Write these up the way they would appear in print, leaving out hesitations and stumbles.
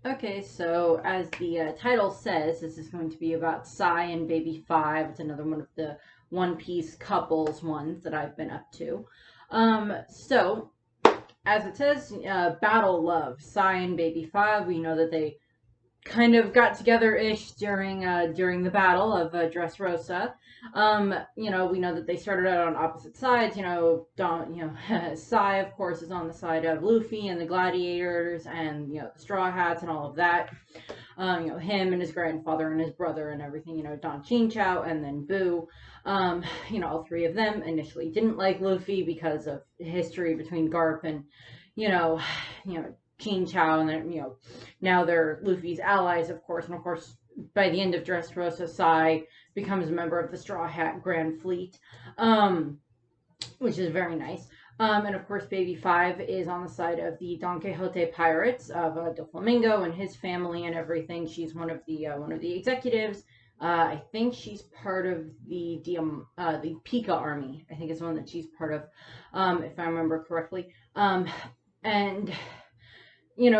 Okay, so as the title says, this is going to be about Sai and Baby 5. It's another one of the One Piece couples ones that I've been up to. So, as it says, Battle Love, Sai and Baby 5. We know that they kind of got together ish during the battle of Dressrosa. We know that they started out on opposite sides. Sai of course is on the side of Luffy and the gladiators, and the Straw Hats and all of that. Him and his grandfather and his brother and everything. Don Chinchou and then Boo. All three of them initially didn't like Luffy because of history between Garp and you know, you know Qin Chao, and then now they're Luffy's allies, of course, and of course by the end of Dressrosa, Sai becomes a member of the Straw Hat Grand Fleet, which is very nice. And of course, Baby Five is on the side of the Don Quixote pirates of Doflamingo and his family and everything. She's one of the executives. I think she's part of the Pika army. I think it's one that she's part of, if I remember correctly. And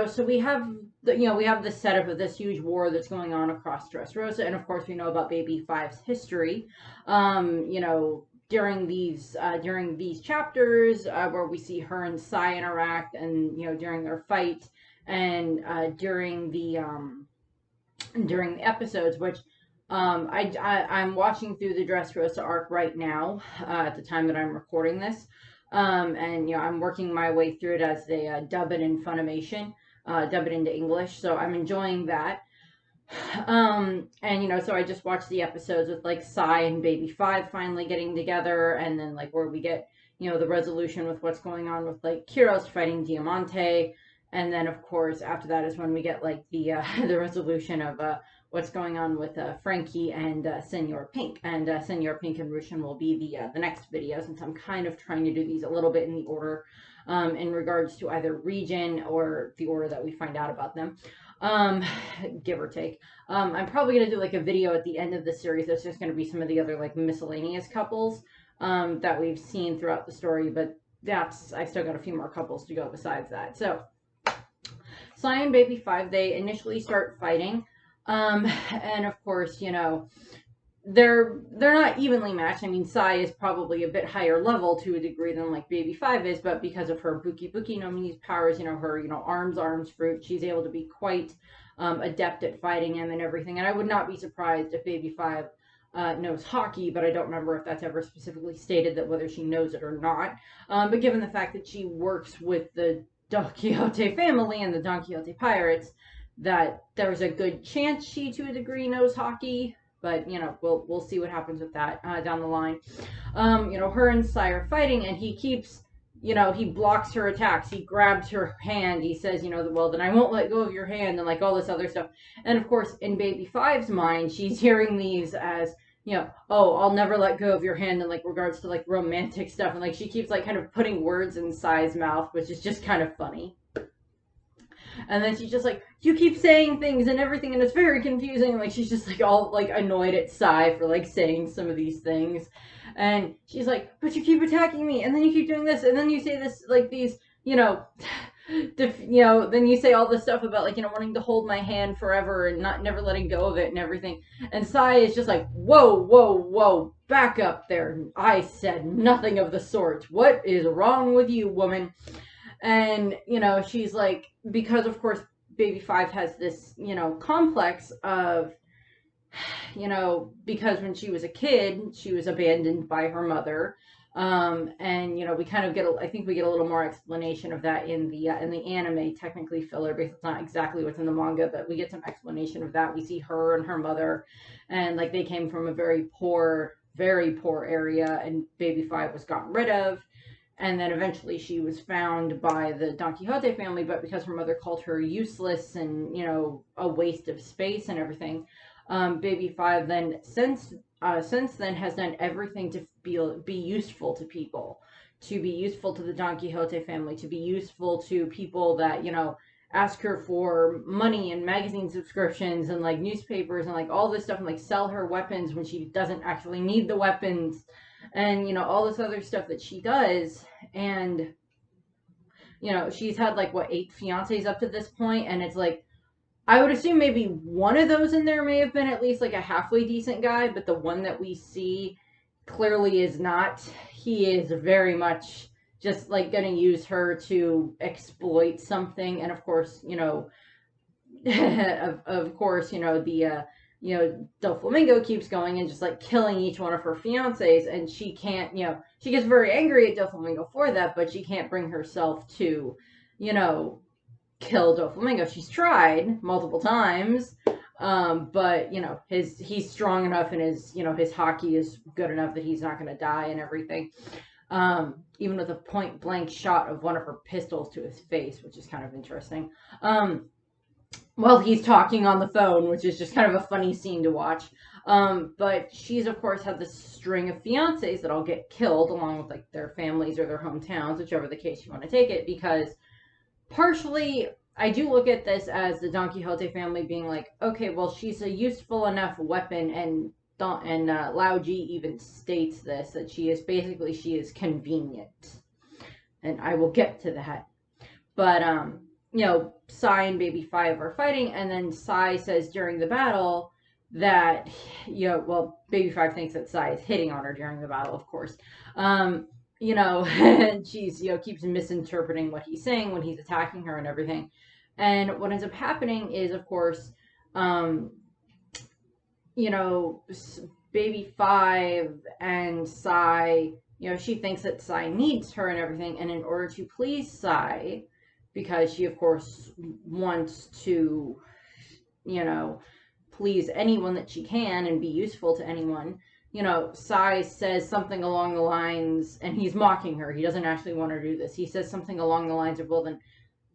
so we have the setup of this huge war that's going on across Dressrosa, and of course we know about Baby Five's history. During these chapters where we see her and Sai interact, and during their fight, and during the episodes, which I'm watching through the Dressrosa arc right now at the time that I'm recording this. And I'm working my way through it as they dub it in Funimation, dub it into English. So I'm enjoying that. And so I just watched the episodes with like Sai and Baby Five finally getting together, and then like where we get the resolution with what's going on with like Kiros fighting Diamante, and then of course after that is when we get like the the resolution of what's going on with Frankie and Senor Pink, and Senor Pink and Rushin will be the next video, since I'm kind of trying to do these a little bit in the order in regards to either region or the order that we find out about them, give or take. I'm probably going to do like a video at the end of the series that's just going to be some of the other like miscellaneous couples that we've seen throughout the story, but I still got a few more couples to go besides that. So Sai and Baby Five, they initially start fighting, and of course they're not evenly matched. I mean, Sai is probably a bit higher level to a degree than like Baby Five is, but because of her Buki Buki no Mi's powers, her arms fruit, she's able to be quite adept at fighting him and everything. And I would not be surprised if Baby Five knows hockey, but I don't remember if that's ever specifically stated that whether she knows it or not. But given the fact that she works with the Don Quixote family and the Don Quixote pirates, that there's a good chance she to a degree knows hockey. But we'll see what happens with that down the line. Her and Sai are fighting, and he keeps he blocks her attacks. He grabs her hand. He says, well, then I won't let go of your hand, and like all this other stuff. And of course, in Baby Five's mind, she's hearing these as oh, I'll never let go of your hand, in like regards to like romantic stuff, and like she keeps like kind of putting words in Sai's mouth, which is just kind of funny. And then she's just like, you keep saying things and everything, and it's very confusing. And like she's just like all like annoyed at Sai for like saying some of these things. And she's like, but you keep attacking me, and then you keep doing this, and then you say this like these, then you say all this stuff about like wanting to hold my hand forever and never letting go of it and everything. And Sai is just like, whoa, back up there. I said nothing of the sort. What is wrong with you, woman? And she's like, because of course Baby Five has this complex of because when she was a kid she was abandoned by her mother, and we kind of I think we get a little more explanation of that in the anime, technically filler because it's not exactly what's in the manga, but we get some explanation of that. We see her and her mother, and like they came from a very poor area, and Baby Five was gotten rid of. And then eventually she was found by the Don Quixote family, but because her mother called her useless and, a waste of space and everything, Baby Five then, since then, has done everything to be useful to people, to be useful to the Don Quixote family, to be useful to people that, ask her for money and magazine subscriptions and like newspapers and like all this stuff, and like sell her weapons when she doesn't actually need the weapons, and all this other stuff that she does. And she's had like what 8 fiancés up to this point, and it's like I would assume maybe one of those in there may have been at least like a halfway decent guy, but the one that we see clearly is not. He is very much just like going to use her to exploit something. And of course, of course, Doflamingo keeps going and just like killing each one of her fiancés, and she can't, she gets very angry at Doflamingo for that, but she can't bring herself to, kill Doflamingo. She's tried multiple times, but he's strong enough, and his hockey is good enough that he's not going to die and everything. Even with a point blank shot of one of her pistols to his face, which is kind of interesting. While he's talking on the phone, which is just kind of a funny scene to watch. But she's, of course, had this string of fiancés that all get killed along with like their families or their hometowns, whichever the case you want to take it, because partially I do look at this as the Don Quixote family being like, okay, well, she's a useful enough weapon, and Lao Ji even states this, that she is convenient. And I will get to that. But, Sai and Baby 5 are fighting, and then Sai says during the battle that, Baby 5 thinks that Sai is hitting on her during the battle, of course. And she's, keeps misinterpreting what he's saying when he's attacking her and everything. And what ends up happening is, of course, Baby 5 and Sai, she thinks that Sai needs her and everything, and in order to please Sai, because she, of course, wants to, please anyone that she can and be useful to anyone, Sai says something along the lines, and he's mocking her. He doesn't actually want her to do this. He says something along the lines of, well, then,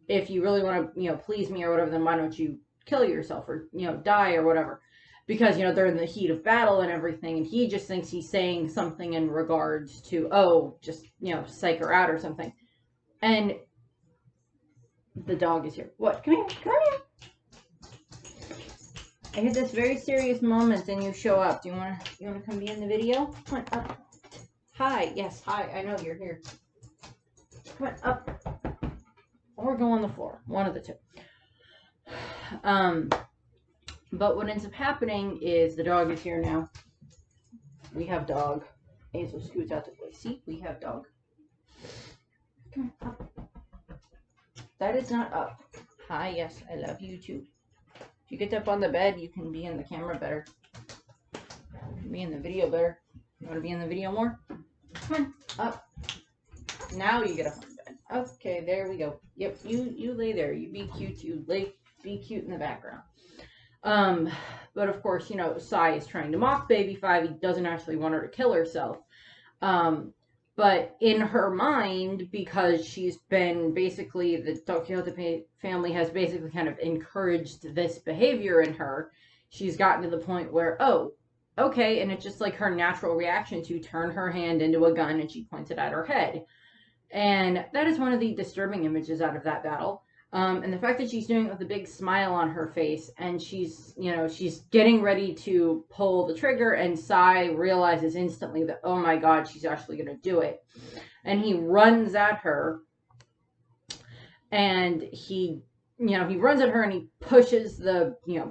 if you really want to, please me or whatever, then why don't you kill yourself or, die or whatever? Because, they're in the heat of battle and everything, and he just thinks he's saying something in regards to, oh, just, psych her out or something. And the dog is here. What? Come here. Come here. I hit this very serious moment, and you show up. Do you wanna come be in the video? Come on up. Hi. Yes. Hi. I know you're here. Come on up. Or go on the floor. One of the two. But what ends up happening is the dog is here now. We have dog. Hazel scoots out the way. See, we have dog. Come on up. That is not up. Hi, yes, I love you too. If you get up on the bed, you can be in the camera better. You can be in the video better. You want to be in the video more? Come on, up. Now you get up on the bed. Okay, there we go. Yep, you lay there. You be cute. Be cute in the background. But of course, Sai is trying to mock Baby 5. He doesn't actually want her to kill herself. But in her mind, because she's been basically, the Don Quixote family has basically kind of encouraged this behavior in her, she's gotten to the point where, oh, okay, and it's just like her natural reaction to turn her hand into a gun, and she points it at her head. And that is one of the disturbing images out of that battle. And the fact that she's doing it with a big smile on her face, and she's getting ready to pull the trigger, and Sai realizes instantly that, oh my God, she's actually going to do it. And he runs at her, and he runs at her, and he pushes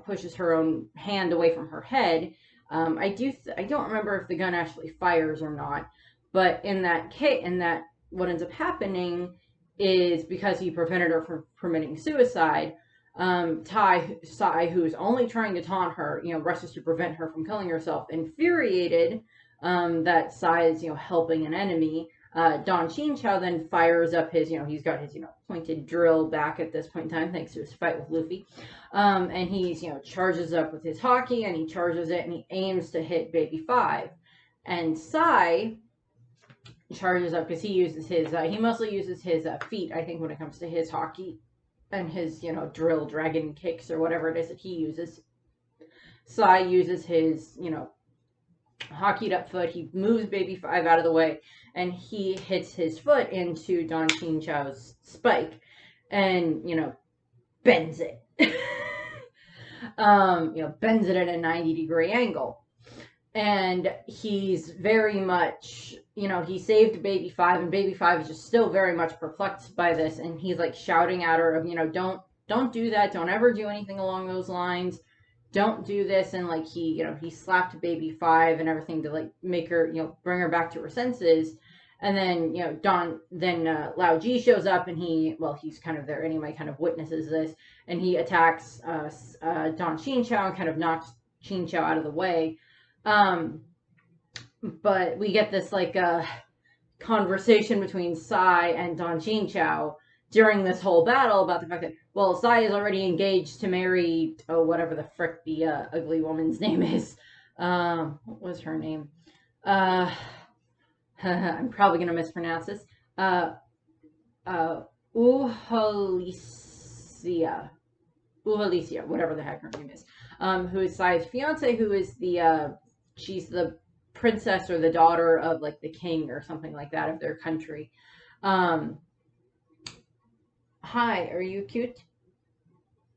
pushes her own hand away from her head. I don't remember if the gun actually fires or not, but in that case, what ends up happening is, because he prevented her from committing suicide, Sai, who's only trying to taunt her, rushes to prevent her from killing herself. Infuriated that Sai is, helping an enemy, Don Chinchao then fires up his, he's got his, pointed drill back at this point in time, thanks to his fight with Luffy. And he's, charges up with his hockey, and he charges it, and he aims to hit Baby 5. And Sai charges up because he uses his, he mostly uses his feet, I think, when it comes to his hockey and his, drill dragon kicks or whatever it is that he uses. Sai uses his, hockeyed up foot. He moves Baby 5 out of the way, and he hits his foot into Don Chinchao's spike and, bends it. Bends it at a 90-degree angle. And he's very much, he saved Baby 5, and Baby 5 is just still very much perplexed by this, and he's like shouting at her of, don't don't do that. Don't ever do anything along those lines. Don't do this. And like he slapped baby 5 and everything to like make her, bring her back to her senses. And then, Lao Ji shows up and he's kind of there anyway, kind of witnesses this, and he attacks Don Xin Chao and kind of knocks Xin Chao out of the way. But we get this like conversation between Sai and Don Xin Chao during this whole battle about the fact that, well, Sai is already engaged to marry, whatever the frick the ugly woman's name is. What was her name? I'm probably going to mispronounce this. Uhalicia, whatever the heck her name is. Who is Sai's fiance, who is she's the princess or the daughter of like the king or something like that of their country. Hi, are you cute?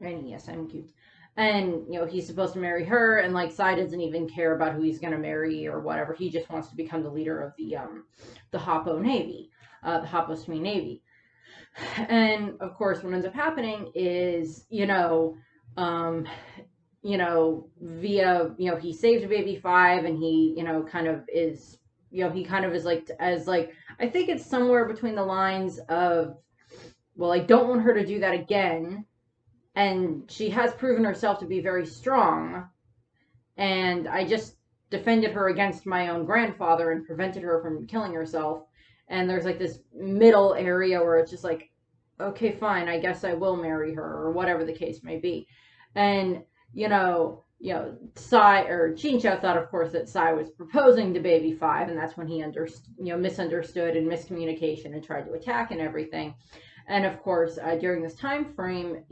And yes, I'm cute. And, he's supposed to marry her, and, like, Sai doesn't even care about who he's going to marry or whatever. He just wants to become the leader of the Hoppo Navy, the Hoppo Sui Navy. And, of course, what ends up happening is, via, he saved baby 5, and he, kind of is, he kind of is, like, I think it's somewhere between the lines of, well, I don't want her to do that again. And she has proven herself to be very strong. And I just defended her against my own grandfather and prevented her from killing herself. And there's like this middle area where it's just like, okay, fine, I guess I will marry her, or whatever the case may be. And, Sai, or Xin Chao thought, of course, that Sai was proposing to baby 5. And that's when he misunderstood and miscommunication and tried to attack and everything. And of course, during this time frame,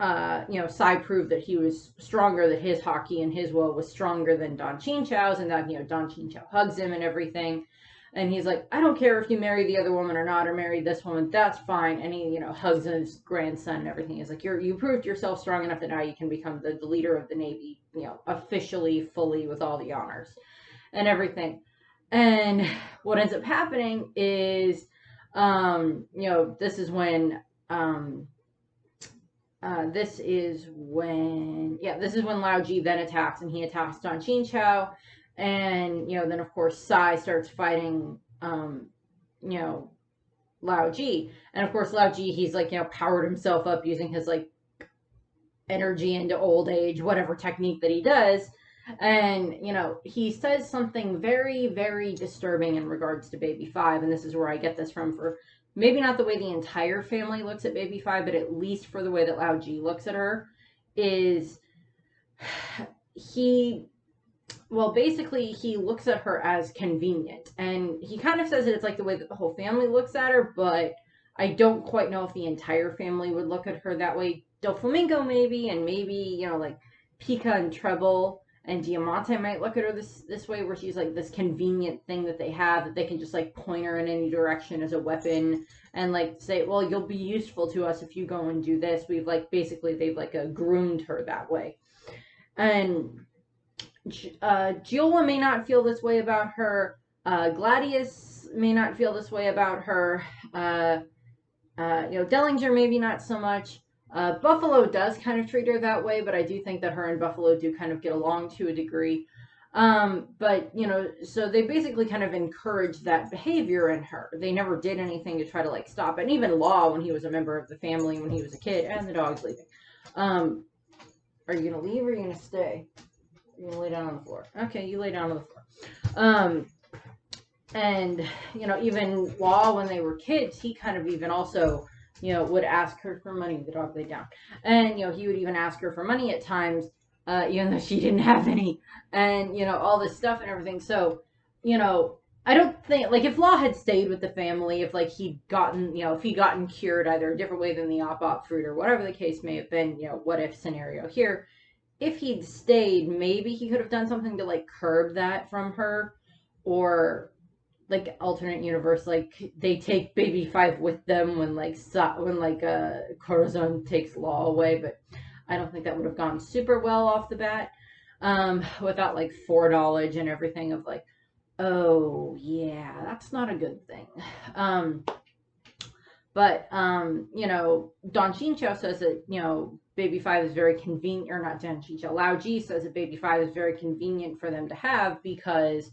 Sai proved that he was stronger, that his haki and his will was stronger than Don Xin Chao's, and that, Don Xin Chao hugs him and everything. And he's like, I don't care if you marry the other woman or not, or marry this woman, that's fine. And he, hugs his grandson and everything. He's like, you proved yourself strong enough that now you can become the leader of the Navy, officially, fully, with all the honors and everything. And what ends up happening is, this is when Lao Ji then attacks, and he attacks Don Xin Chao, and, then of course Sai starts fighting, Lao Ji, and of course Lao Ji, he's like, powered himself up using his like energy into old age, whatever technique that he does. And, he says something very, very disturbing in regards to baby 5. And this is where I get this from, for maybe not the way the entire family looks at baby 5, but at least for the way that Lao Ji looks at her, is basically he looks at her as convenient. And he kind of says that it's like the way that the whole family looks at her, but I don't quite know if the entire family would look at her that way. Doflamingo maybe, and maybe, like Pika and Treble and Diamante might look at her this way, where she's like this convenient thing that they have, that they can just like point her in any direction as a weapon and like say, well, you'll be useful to us if you go and do this. They've like groomed her that way. And Giola may not feel this way about her. Gladius may not feel this way about her. Dellinger maybe not so much. Buffalo does kind of treat her that way, but I do think that her and Buffalo do kind of get along to a degree. But, so they basically kind of encourage that behavior in her. They never did anything to try to, like, stop it. And even Law, when he was a member of the family, when he was a kid, and the dog's leaving. Are you going to leave or are you going to stay? You're going to lay down on the floor. Okay, you lay down on the floor. And, even Law, when they were kids, he kind of even also, would ask her for money. The dog laid down. And, he would even ask her for money at times, even though she didn't have any. And, all this stuff and everything. So, I don't think, like, if Law had stayed with the family, if, like, he'd gotten, if he'd gotten cured either a different way than the op fruit or whatever the case may have been, what if scenario here, if he'd stayed, maybe he could have done something to, like, curb that from her. Or, like, alternate universe, like, they take baby 5 with them when Corazon takes Law away, but I don't think that would have gone super well off the bat, without, like, foreknowledge and everything of, like, oh, yeah, that's not a good thing. But Don Chincho says that, Baby Five is very convenient, or not Don Chincho, Lao Ji says that Baby Five is very convenient for them to have because,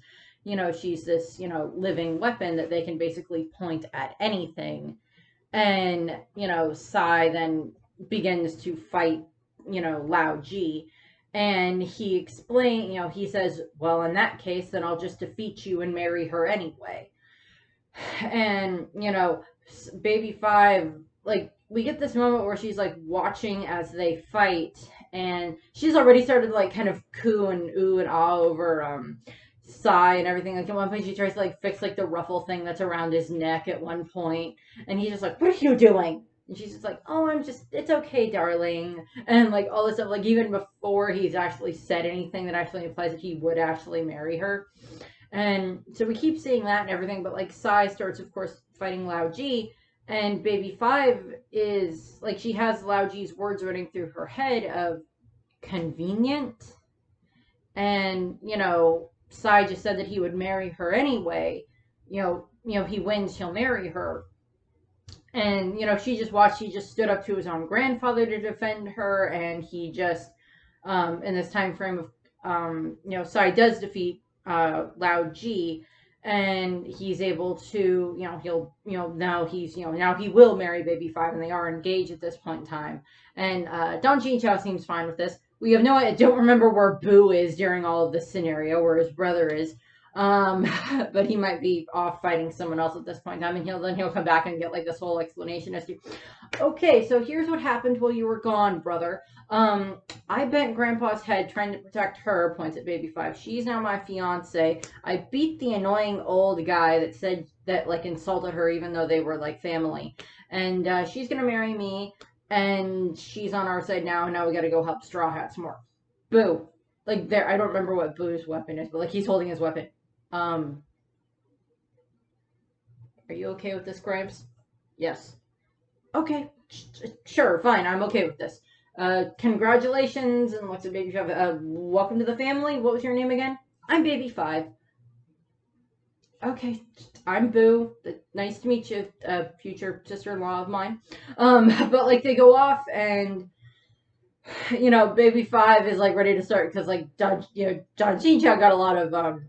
she's this, living weapon that they can basically point at anything. And, Sai then begins to fight, Lao Ji. And he explains, he says, well, in that case, then I'll just defeat you and marry her anyway. And Baby Five, like, we get this moment where she's like watching as they fight, and she's already started to like kind of coo and ooh and ah over Sai and everything. Like, at one point she tries to like fix like the ruffle thing that's around his neck at one point, and he's just like, what are you doing? And she's just like, oh, it's okay, darling. And like all this stuff, like even before he's actually said anything that actually implies that he would actually marry her. And so we keep seeing that and everything, but like Sai starts, of course, fighting Lao Ji, and Baby Five is like, she has Lao Ji's words running through her head of convenient. And, Sai just said that he would marry her anyway. He wins, he'll marry her. And, she just watched, he just stood up to his own grandfather to defend her, and he just, in this time frame of, Sai does defeat Lao Ji, and he's able to, now he will marry Baby Five, and they are engaged at this point in time. And Don Chinchao seems fine with this. We have no, I don't remember where Boo is during all of this scenario, where his brother is. But he might be off fighting someone else at this point in time, and he'll come back and get like this whole explanation as to, okay, so here's what happened while you were gone, brother. I bent Grandpa's head trying to protect her, points at Baby Five. She's now my fiance. I beat the annoying old guy that said that, like, insulted her even though they were, like, family. And she's gonna marry me, and she's on our side now, and now we gotta go help Straw Hats more. Boo. Like, there, I don't remember what Boo's weapon is, but, like, he's holding his weapon. Are you okay with this, Gramps? Yes. Okay. Sure, fine, I'm okay with this. Congratulations, and what's a Baby Five? Welcome to the family. What was your name again? I'm Baby Five. Okay, I'm Boo. Nice to meet you, future sister-in-law of mine. But like they go off, and Baby Five is like ready to start because like John Chinchao got a lot of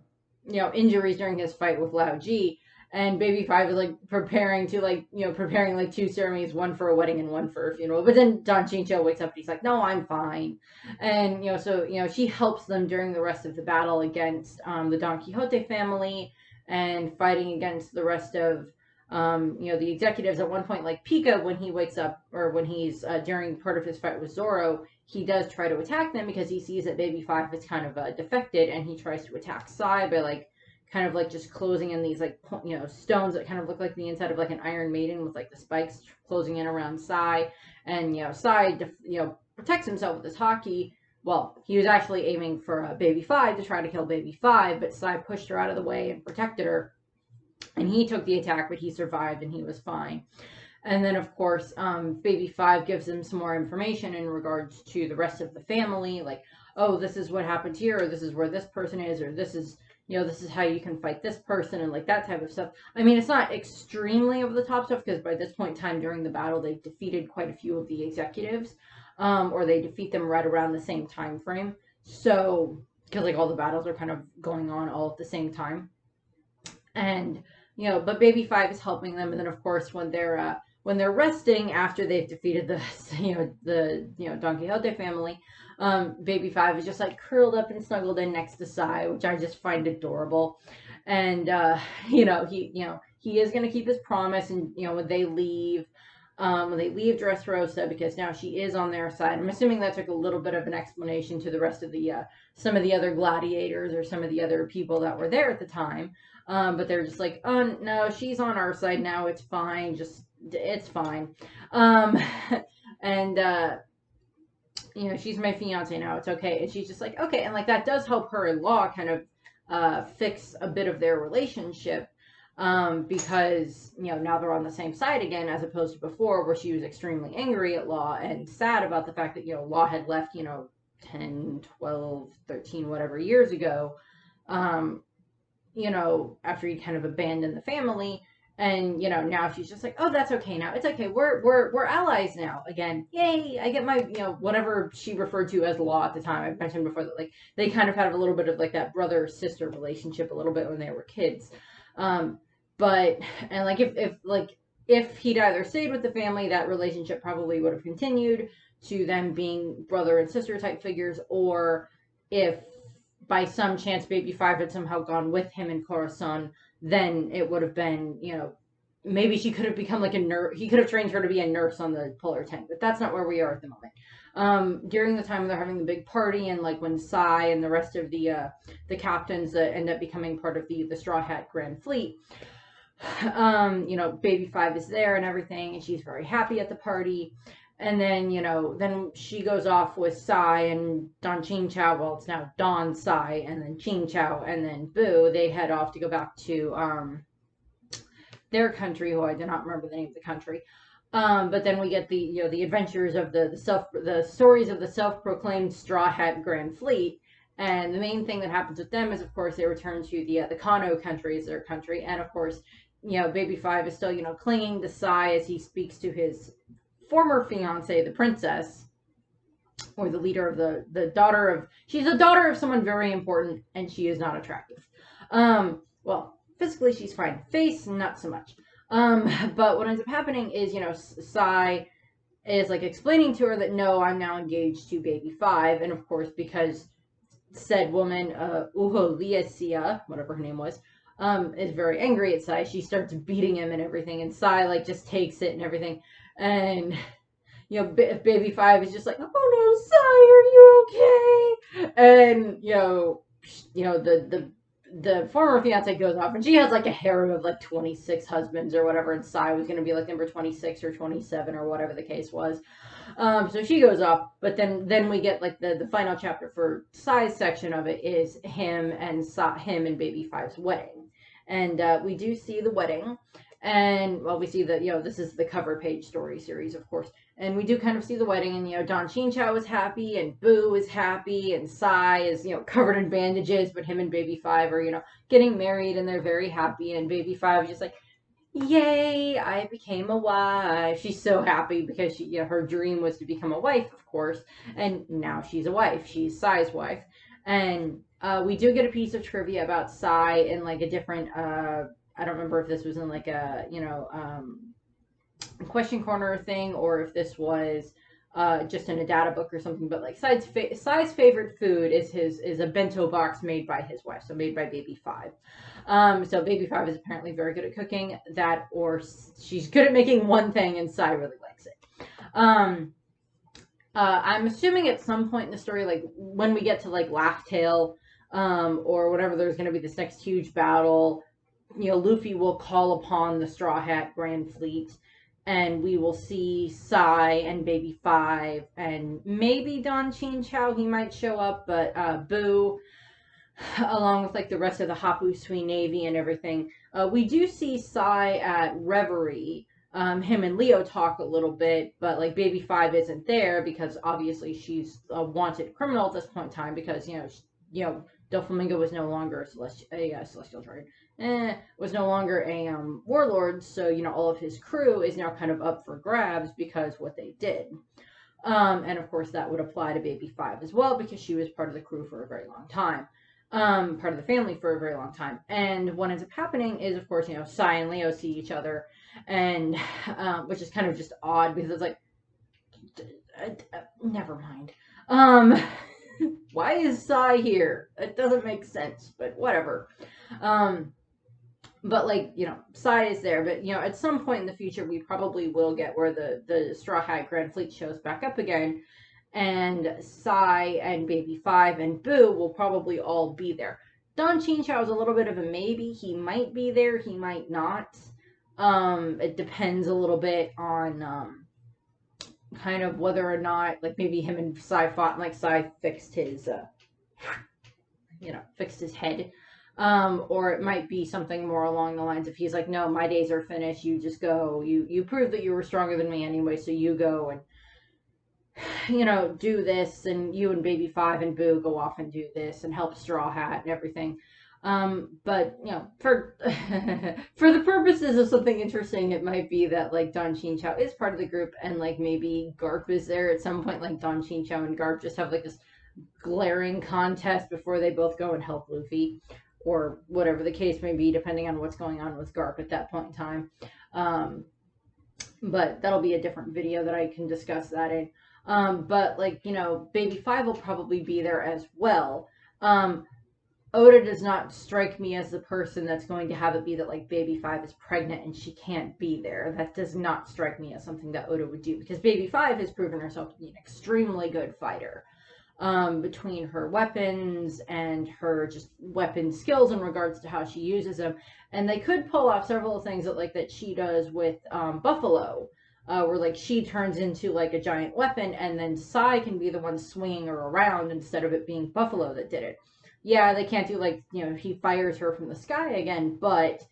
injuries during his fight with Lao Ji. And Baby Five is like preparing like two ceremonies, one for a wedding and one for a funeral. But then Don Chincho wakes up and he's like, no, I'm fine. And, she helps them during the rest of the battle against the Don Quixote family and fighting against the rest of, the executives. At one point, like Pika, when he wakes up, or when he's during part of his fight with Zoro, he does try to attack them because he sees that Baby Five is kind of defected, and he tries to attack Sai by like kind of like just closing in these like stones that kind of look like the inside of like an Iron Maiden with like the spikes closing in around Sai. And Sai protects himself with his hockey. Well, he was actually aiming for Baby Five to try to kill Baby Five, but Sai pushed her out of the way and protected her, and he took the attack, but he survived and he was fine. And then, of course, Baby Five gives them some more information in regards to the rest of the family, like, oh, this is what happened here, or this is where this person is, or this is this is how you can fight this person, and like that type of stuff. I mean, it's not extremely over the top stuff because by this point in time during the battle, they've defeated quite a few of the executives, or they defeat them right around the same time frame. So, because like all the battles are kind of going on all at the same time, and but Baby Five is helping them, and then of course when they're resting after they've defeated the Don Quixote family, Baby Five is just like curled up and snuggled in next to Sai, which I just find adorable. And he is gonna keep his promise, and when they leave Dressrosa, because now she is on their side. I'm assuming that took a little bit of an explanation to the rest of the some of the other gladiators or some of the other people that were there at the time. But they're just like, oh no, she's on our side now. It's fine. It's fine. And she's my fiance now. It's okay. And she's just like, okay. And like that does help her in law kind of fix a bit of their relationship. Because now they're on the same side again, as opposed to before, where she was extremely angry at Law and sad about the fact that Law had left 10, 12, 13 whatever years ago, after he kind of abandoned the family. And now she's just like, oh, that's okay now. It's okay. We're allies now again. Yay! I get my whatever she referred to as law at the time. I mentioned before that like they kind of had a little bit of like that brother sister relationship a little bit when they were kids. Um, but and like if he'd either stayed with the family, that relationship probably would have continued to them being brother and sister type figures, or if by some chance Baby Five had somehow gone with him and Corazon, then it would have been, maybe she could have become like a nurse. He could have trained her to be a nurse on the Polar 10, but that's not where we are at the moment. During the time when they're having the big party, and like when Sai and the rest of the captains that end up becoming part of the Straw Hat Grand Fleet, Baby Five is there and everything, and she's very happy at the party. And then, then she goes off with Sai and Don Chin Chow. Well, it's now Don Sai and then Chin Chow and then Boo. They head off to go back to their country, who I do not remember the name of the country. But then we get the adventures of the stories of the self-proclaimed Straw Hat Grand Fleet. And the main thing that happens with them is, of course, they return to the Kano country as their country. And of course, Baby Five is still, clinging to Sai as he speaks to his former fiance, the princess, or the leader of the daughter of, she's a daughter of someone very important, and she is not attractive. Well, physically she's fine. Face, not so much. But what ends up happening is, Sai is like explaining to her that no, I'm now engaged to Baby Five, and of course, because said woman, Uho whatever her name was, is very angry at Sai, she starts beating him and everything, and Sai like just takes it and everything. And Baby Five is just like, oh no, Sai, are you okay? And the former fiance goes off, and she has like a harem of like 26 husbands or whatever, and Sai was going to be like number 26 or 27 or whatever the case was. So she goes off, but then we get like the final chapter for Sai's section of it is him and Baby Five's wedding, and we do see the wedding. And well, we see that this is the cover page story series, of course, and we do kind of see the wedding, and Don Chin Chow is happy, and Boo is happy, and Sai is covered in bandages, but him and Baby Five are getting married, and they're very happy, and Baby Five is just like, yay, I became a wife. She's so happy because she her dream was to become a wife, of course, and now she's a wife. She's Sai's wife, and we do get a piece of trivia about Sai in like a different I don't remember if this was in like a question corner thing, or if this was just in a data book or something. But like Sai's favorite food is a bento box made by his wife, so made by Baby Five. So Baby Five is apparently very good at cooking that, or she's good at making one thing, and Sai really likes it. I'm assuming at some point in the story, like when we get to like Laugh Tale, or whatever, there's going to be this next huge battle. Luffy will call upon the Straw Hat Grand Fleet, and we will see Sai and Baby Five, and maybe Don Chin Chow, he might show up, but Boo, along with like the rest of the Hapu Sui Navy and everything. We do see Sai at Reverie. Him and Leo talk a little bit, but like Baby Five isn't there because obviously she's a wanted criminal at this point in time, because Doflamingo was no longer a celestial dragon. Was no longer a warlord, so all of his crew is now kind of up for grabs because what they did. And of course that would apply to Baby Five as well, because she was part of the crew for a very long time, part of the family for a very long time. And what ends up happening is, of course, Sai and Leo see each other, and which is kind of just odd because it's like, never mind. Why is Sai here? It doesn't make sense, but whatever. But like, Sai is there, but at some point in the future we probably will get where the Straw Hat Grand Fleet shows back up again, and Sai and Baby Five and Boo will probably all be there. Don Chin Chow is a little bit of a maybe. He might be there, he might not. It depends a little bit on kind of whether or not, like, maybe him and Sai fought, and like Sai fixed his fixed his head. Or it might be something more along the lines of, he's like, no, my days are finished, you just go, you proved that you were stronger than me anyway, so you go and do this, and you and Baby Five and Boo go off and do this and help Straw Hat and everything. But, you know, for for the purposes of something interesting, it might be that, like, Don Chinchao is part of the group, and, like, maybe Garp is there at some point. Like, Don Chinchao and Garp just have, like, this glaring contest before they both go and help Luffy, or whatever the case may be, depending on what's going on with Garp at that point in time. But that'll be a different video that I can discuss that in. But, like, you know, Baby 5 will probably be there as well. Oda does not strike me as the person that's going to have it be that, like, Baby 5 is pregnant and she can't be there. That does not strike me as something that Oda would do, because Baby 5 has proven herself to be an extremely good fighter. Between her weapons and her just weapon skills in regards to how she uses them. And they could pull off several things that she does with Buffalo, where, like, she turns into, like, a giant weapon, and then Sai can be the one swinging her around instead of it being Buffalo that did it. Yeah, they can't do, like, you know, he fires her from the sky again, but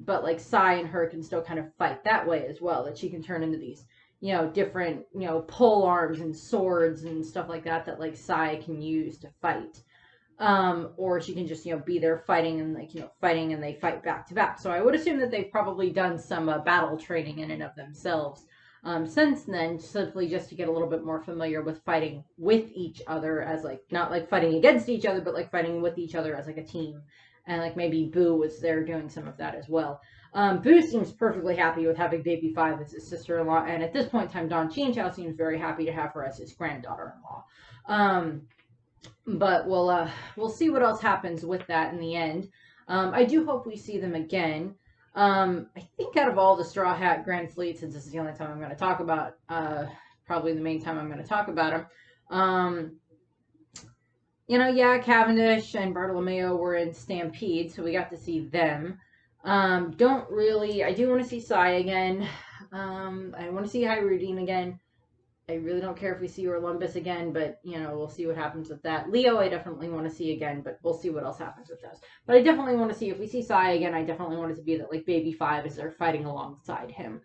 like, Sai and her can still kind of fight that way as well, that she can turn into these, you know, different, you know, pole arms and swords and stuff like that, like, Sai can use to fight. Or she can just, you know, be there fighting and, like, you know, fighting, and they fight back to back. So I would assume that they've probably done some battle training in and of themselves since then, simply just to get a little bit more familiar with fighting with each other, as, like, not like fighting against each other, but like fighting with each other as, like, a team. And, like, maybe Boo was there doing some of that as well. Boo seems perfectly happy with having Baby 5 as his sister-in-law, and at this point in time, Don Chinchao seems very happy to have her as his granddaughter-in-law. But we'll see what else happens with that in the end. I do hope we see them again. I think out of all the Straw Hat Grand Fleet, since this is the only time I'm going to talk about, probably the main time I'm going to talk about them, you know, yeah, Cavendish and Bartolomeo were in Stampede, so we got to see them. I do want to see Sai again. I want to see Hyrudine again. I really don't care if we see Orlumbus again, but, you know, we'll see what happens with that. Leo, I definitely want to see again, but we'll see what else happens with those. But I definitely want to see, if we see Sai again, I definitely want it to be that, like, Baby 5 is there fighting alongside him.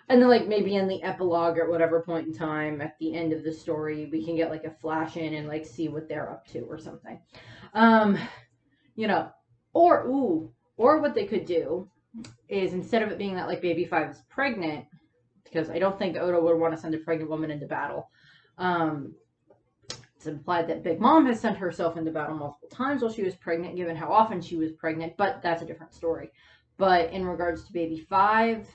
And then, like, maybe in the epilogue or whatever point in time at the end of the story, we can get, like, a flash in and, like, see what they're up to or something. You know, or what they could do is, instead of it being that, like, Baby 5 is pregnant, because I don't think Oda would want to send a pregnant woman into battle. It's implied that Big Mom has sent herself into battle multiple times while she was pregnant, given how often she was pregnant, but that's a different story. But in regards to Baby 5,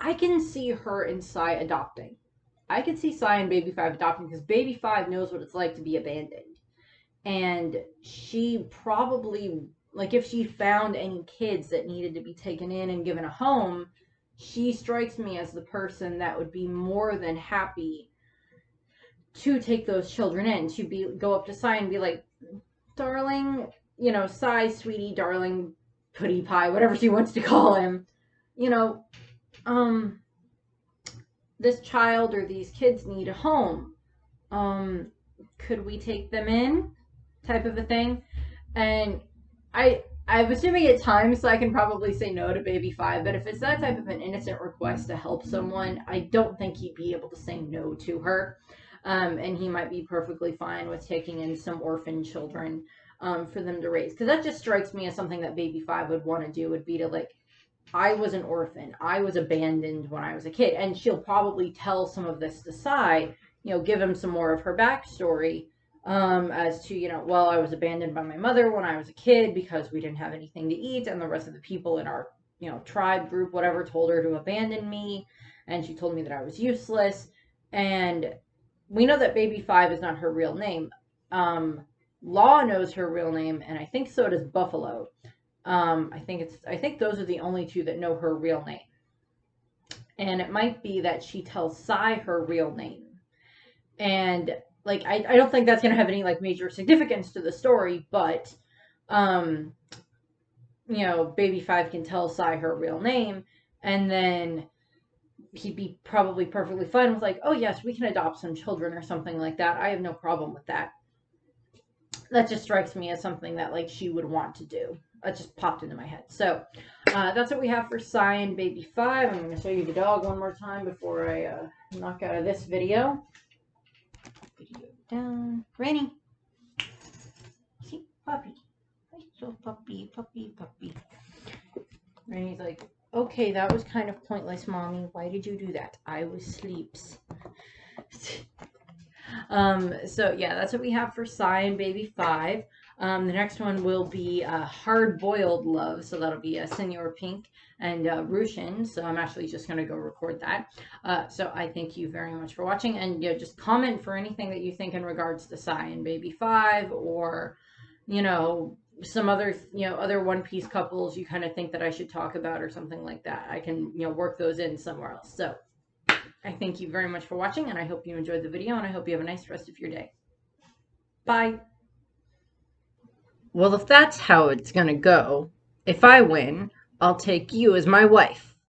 I can see her and Sai adopting. I could see Sai and Baby 5 adopting, because Baby 5 knows what it's like to be abandoned. And she probably, like, if she found any kids that needed to be taken in and given a home, she strikes me as the person that would be more than happy to take those children in, to go up to Sai and be like, darling, you know, Sai, sweetie, darling, puddie pie, whatever she wants to call him, you know, this child or these kids need a home. Could we take them in? Type of a thing. And I'm assuming at times I can probably say no to Baby 5, but if it's that type of an innocent request to help someone, I don't think he'd be able to say no to her. And he might be perfectly fine with taking in some orphan children for them to raise. Because that just strikes me as something that Baby 5 would want to do, would be to, like, I was an orphan. I was abandoned when I was a kid. And she'll probably tell some of this to Sai, you know, give him some more of her backstory. As to, you know, well, I was abandoned by my mother when I was a kid because we didn't have anything to eat, and the rest of the people in our, you know, tribe group, whatever, told her to abandon me, and she told me that I was useless. And we know that Baby 5 is not her real name. Law knows her real name, and I think so does Buffalo. I think those are the only two that know her real name. And it might be that she tells Sai her real name. And, like, I don't think that's going to have any, like, major significance to the story, but, you know, Baby 5 can tell Sai her real name, and then he'd be probably perfectly fine with, like, oh, yes, we can adopt some children or something like that. I have no problem with that. That just strikes me as something that, like, she would want to do. That just popped into my head. So, that's what we have for Sai and Baby 5. I'm going to show you the dog one more time before I knock out of this video. Video down. Rainy. See, puppy. So puppy, puppy, puppy. And he's like, okay, that was kind of pointless, Mommy. Why did you do that? I was sleeps. So yeah, that's what we have for Sai and Baby 5. The next one will be Hard Boiled Love. So that'll be Senor Pink and Rushin. So I'm actually just going to go record that. So I thank you very much for watching. And just comment for anything that you think in regards to Sai and Baby 5, or, some other, other One Piece couples you kind of think that I should talk about or something like that. I can, work those in somewhere else. So I thank you very much for watching, and I hope you enjoyed the video, and I hope you have a nice rest of your day. Bye. Well, if that's how it's going to go, if I win, I'll take you as my wife.